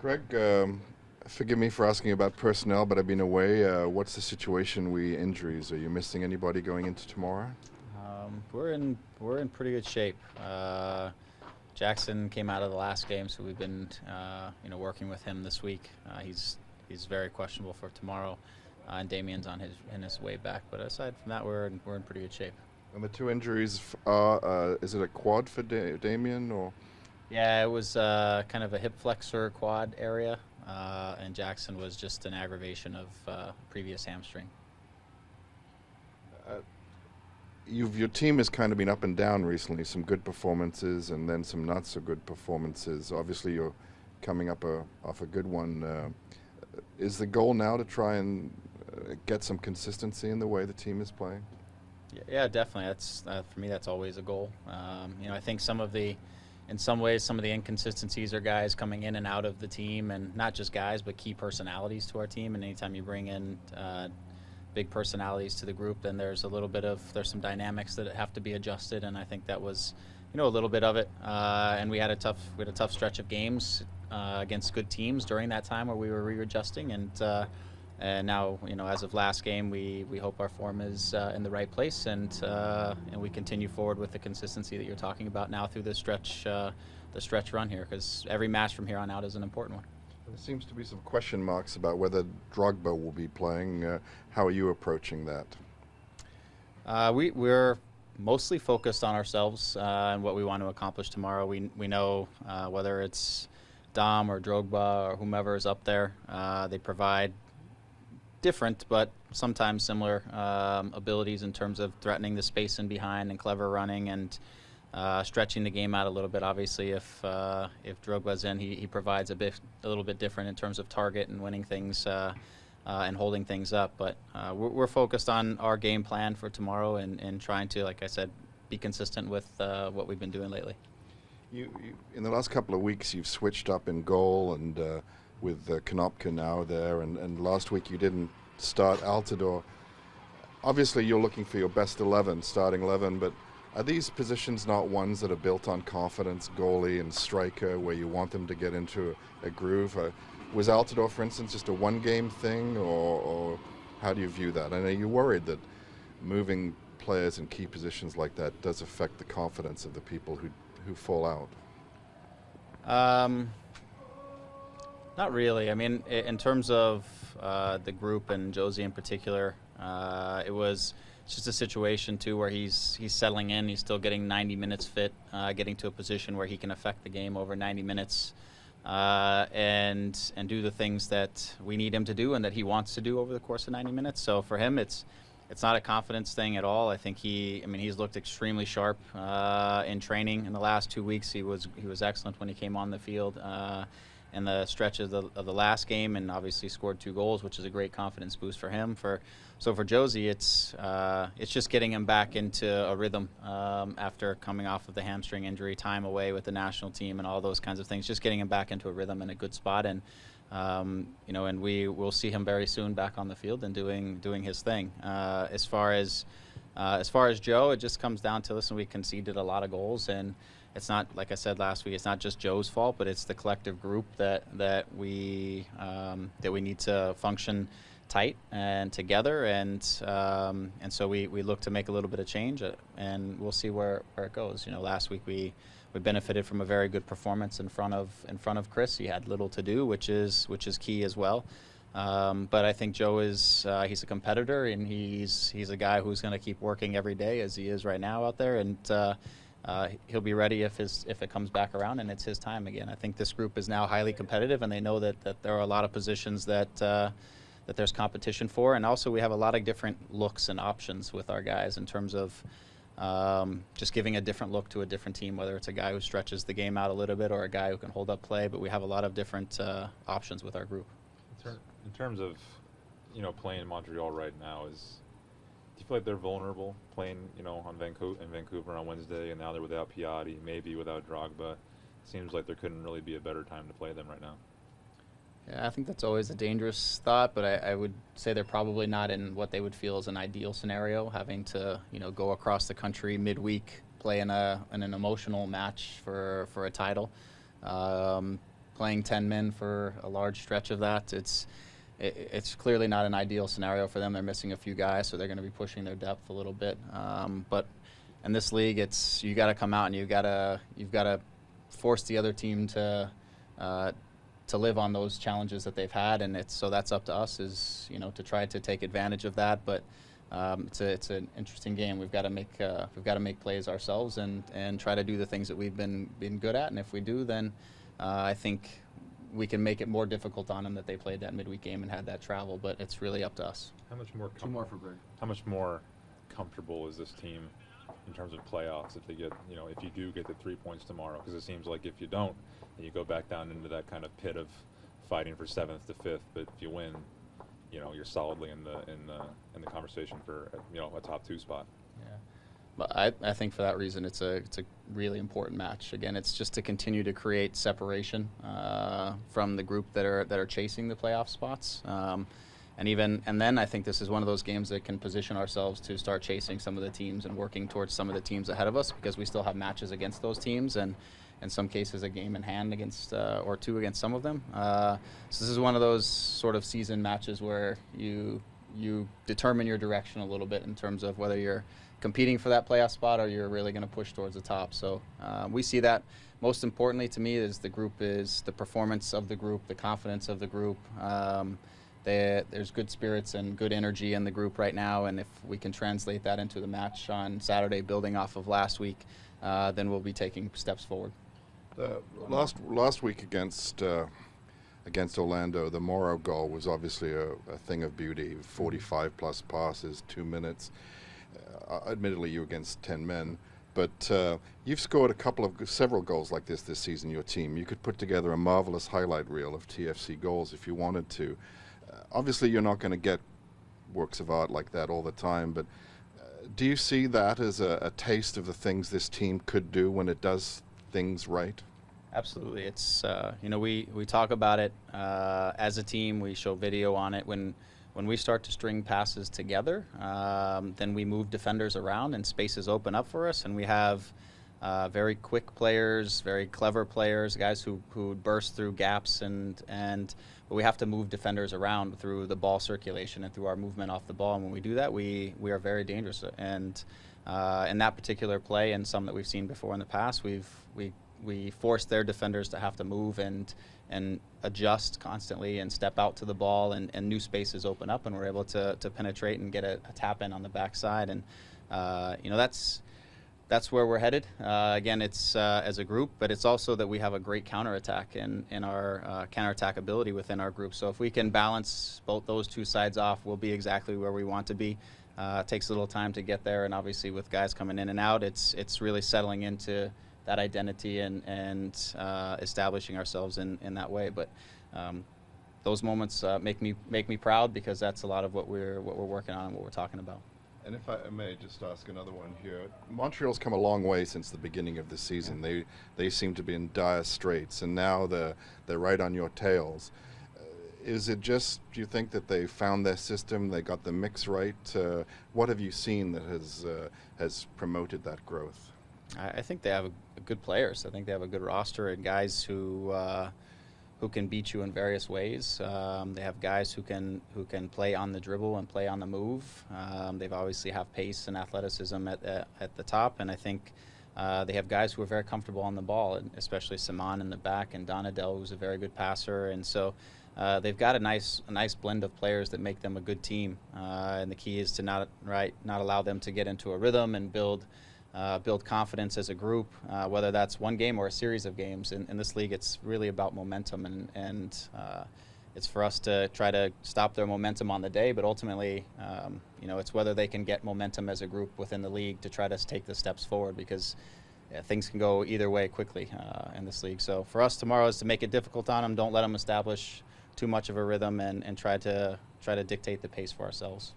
Greg, forgive me for asking about personnel, but I've been away. What's the situation with injuries? Are you missing anybody going into tomorrow? We're in pretty good shape. Jackson came out of the last game, so we've been working with him this week. He's very questionable for tomorrow, and Damien's on his way back. But aside from that, we're in pretty good shape. And the two injuries are, is it a quad for Damien or? Yeah, it was kind of a hip flexor quad area, and Jackson was just an aggravation of previous hamstring. Your team has kind of been up and down recently. Some good performances and then some not so good performances. Obviously, you're coming up off a good one. Is the goal now to try and get some consistency in the way the team is playing? Yeah, definitely. That's for me. That's always a goal. I think in some ways, some of the inconsistencies are guys coming in and out of the team, and not just guys, but key personalities to our team. And anytime you bring in big personalities to the group, then there's some dynamics that have to be adjusted, and I think that was, a little bit of it. And we had a tough stretch of games against good teams during that time where we were readjusting, and now, as of last game, we hope our form is in the right place, and we continue forward with the consistency that you're talking about now through the stretch run here, because every match from here on out is an important one. There seems to be some question marks about whether Drogba will be playing. How are you approaching that? We're mostly focused on ourselves and what we want to accomplish tomorrow. We know whether it's Dom or Drogba or whomever is up there, they provide different but sometimes similar abilities in terms of threatening the space in behind and clever running and stretching the game out a little bit. Obviously, if Drogba's in, he provides a little bit different in terms of target and winning things and holding things up. But we're focused on our game plan for tomorrow and trying to, like I said, be consistent with what we've been doing lately. You in the last couple of weeks, you've switched up in goal and with Konopka now there, and last week you didn't start Altidore. Obviously, you're looking for your best 11, starting 11, but are these positions not ones that are built on confidence, goalie and striker, where you want them to get into a groove? Was Altidore, for instance, just a one-game thing, or how do you view that? I know you're worried that moving players in key positions like that does affect the confidence of the people who fall out. Not really. I mean, in terms of the group and Josie in particular, it's just a situation too where he's settling in. He's still getting 90 minutes fit, getting to a position where he can affect the game over 90 minutes, and do the things that we need him to do and that he wants to do over the course of 90 minutes. So for him, it's not a confidence thing at all. I think he's looked extremely sharp in training in the last 2 weeks. He was excellent when he came on the field in the stretch of the last game, and obviously scored 2 goals, which is a great confidence boost for him. For Josie, it's just getting him back into a rhythm after coming off of the hamstring injury, time away with the national team, and all those kinds of things. Just getting him back into a rhythm in a good spot, and and we will see him very soon back on the field and doing his thing. As far as Joe, it just comes down to, listen, we conceded a lot of goals, and it's not, like I said last week, it's not just Joe's fault, but it's the collective group that we need to function tight and together, and so we look to make a little bit of change, and we'll see where it goes. Last week we benefited from a very good performance in front of Chris. He had little to do, which is key as well. But I think Joe he's a competitor, and he's a guy who's going to keep working every day as he is right now out there, and he'll be ready if it comes back around and it's his time again. I think this group is now highly competitive, and they know that there are a lot of positions that there's competition for, and also we have a lot of different looks and options with our guys in terms of just giving a different look to a different team, whether it's a guy who stretches the game out a little bit or a guy who can hold up play, but we have a lot of different options with our group. In terms of, playing in Montreal right now, do you feel like they're vulnerable playing, in Vancouver on Wednesday, and now they're without Piatti, maybe without Drogba? Seems like there couldn't really be a better time to play them right now. Yeah, I think that's always a dangerous thought, but I would say they're probably not in what they would feel is an ideal scenario, having to go across the country midweek, play in an emotional match for a title, playing 10 men for a large stretch of that. It's clearly not an ideal scenario for them. They're missing a few guys, so they're going to be pushing their depth a little bit. But in this league, you got to come out and you've got to force the other team to live on those challenges that they've had, and so that's up to us, is to try to take advantage of that. But it's an interesting game. We've got to make plays ourselves and try to do the things that we've been good at. And if we do, then I think we can make it more difficult on them that they played that midweek game and had that travel. But it's really up to us. How much more? Two more for Greg. How much more comfortable is this team in terms of playoffs if they get, if you do get the 3 points tomorrow? Because it seems like if you don't, then you go back down into that kind of pit of fighting for 7th to 5th. But if you win, you're solidly in the conversation for a top 2 spot. Yeah, but I think for that reason it's a really important match. Again, it's just to continue to create separation from the group that are chasing the playoff spots. And then I think this is one of those games that can position ourselves to start chasing some of the teams and working towards some of the teams ahead of us, because we still have matches against those teams, and in some cases a game in hand against or 2 against some of them. So this is one of those sort of season matches where you determine your direction a little bit in terms of whether you're competing for that playoff spot or you're really going to push towards the top. So we see that. Most importantly to me is the performance of the group, the confidence of the group. There's good spirits and good energy in the group right now, and if we can translate that into the match on Saturday, building off of last week, then we'll be taking steps forward. Last week against Orlando, the Morrow goal was obviously a thing of beauty. 45-plus passes, 2 minutes. Admittedly, you against 10 men, but you've scored several goals like this season. Your team, you could put together a marvelous highlight reel of TFC goals if you wanted to. Obviously, you're not going to get works of art like that all the time, but do you see that as a taste of the things this team could do when it does things right? Absolutely. It's we talk about it as a team. We show video on it. When we start to string passes together, then we move defenders around and spaces open up for us, and we have very quick players, very clever players, guys who burst through gaps, but we have to move defenders around through the ball circulation and through our movement off the ball. And when we do that, we are very dangerous. And in that particular play, and some that we've seen before in the past, we force their defenders to have to move and adjust constantly and step out to the ball, and new spaces open up, and we're able to penetrate and get a tap in on the backside. And that's where we're headed. Again, it's as a group, but it's also that we have a great counterattack in our counterattack ability within our group. So if we can balance both those two sides off, we'll be exactly where we want to be. It takes a little time to get there, and obviously with guys coming in and out, it's really settling into that identity and establishing ourselves in that way. But those moments make me proud, because that's a lot of what we're working on and what we're talking about. And if I may just ask another one here, Montreal's come a long way since the beginning of the season. They seem to be in dire straits, and now they're right on your tails. Is it just, do you think that they found their system, they got the mix right? What have you seen that has promoted that growth? I think they have good players. I think they have a good roster and guys who can beat you in various ways. They have guys who can play on the dribble and play on the move. They've obviously have pace and athleticism at the top, and I think they have guys who are very comfortable on the ball, and especially Simon in the back, and Donadel, who's a very good passer. And so they've got a nice blend of players that make them a good team. And the key is to not allow them to get into a rhythm and build confidence as a group, whether that's one game or a series of games. In this league, it's really about momentum, and it's for us to try to stop their momentum on the day, but ultimately, it's whether they can get momentum as a group within the league to try to take the steps forward, because things can go either way quickly in this league. So for us tomorrow is to make it difficult on them, don't let them establish too much of a rhythm, and try to dictate the pace for ourselves.